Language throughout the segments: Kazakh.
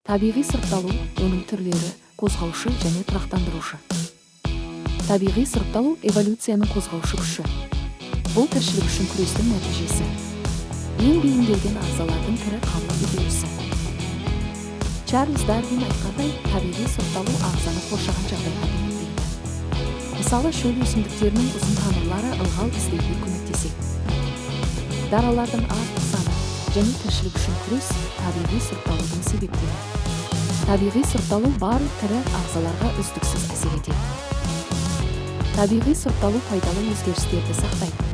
Табиғи сұрыпталу, оның түрлері, қозғаушы және тұрақтандырушы. Табиғи сұрыпталу эволюцияның қозғаушы күші. Бұл тіршілік үшін күрестің нәтижесі. Ең бейімделген ағзалардың түрі қалу үдерісі. Чарльз Дарвин айтқандай, табиғи сұрыпталу ағзаны қоршаған жағдайға бейімдейді. Мысалы, шөл өсімдіктерінің ұзын тамырлары ылғал іздеуге көмектеседі. Даралардың артық саны және тіршілік үшін күрес табиғи сұрыпталудың себептері. Табиғи сұрыпталу барлық тірі ағзаларға үздіксіз әсер етеді. Табиғи сұрыпталу пайдалы өзгерістерді сақтайды.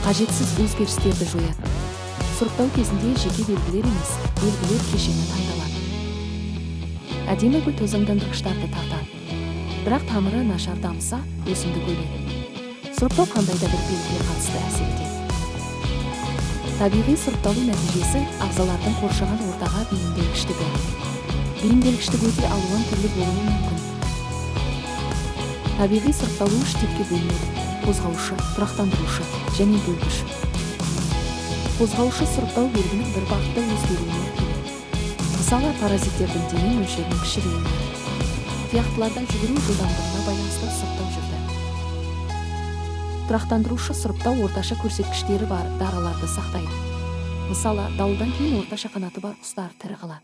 Қажетсіз өзгерістерді жояды. Сұрыптау кезінде жеке белгілер емес, белгілер кешені таңдалады. Әдемі гүл тозаңдандырғыштарды тартады. Бірақ тамыры нашар дамыса, өсімдік өледі. Сұрыптау қандай да бір белгіге қатысты әсер етеді. Табиғи сұрыпталу нәтижесі ағзалардың қоршаған ортаға бейімделгіштігі. Бейімделгіштік өте алуан түрлі болуы мүмкін. Табиғи сұрыпталу үш типке бөлінеді: қозғаушы, тұрақтандырушы және бөлгіш. Қозғаушы сұрыптау белгінің бір бағытта өзгеруіне әкеледі. Мысалы, паразиттердің дене мөлшерінің кішіреюі. Тұяқтыларда жүгіру жылдамдығына байланысты сұрыптау жүрді. Тұрақтандырушы сұрыптау орташа көрсеткіштері бар дараларды сақтайды. Мысалы, дауылдан кейін орташа қанаты бар құстар тірі қалады.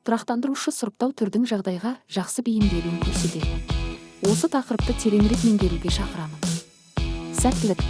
Тұрақтандырушы сұрыптау түрдің жағдайға жақсы бейімделуін көрсетеді. Осы тақырыпты тереңірек меңгеруге шақырамын. Сәттілік!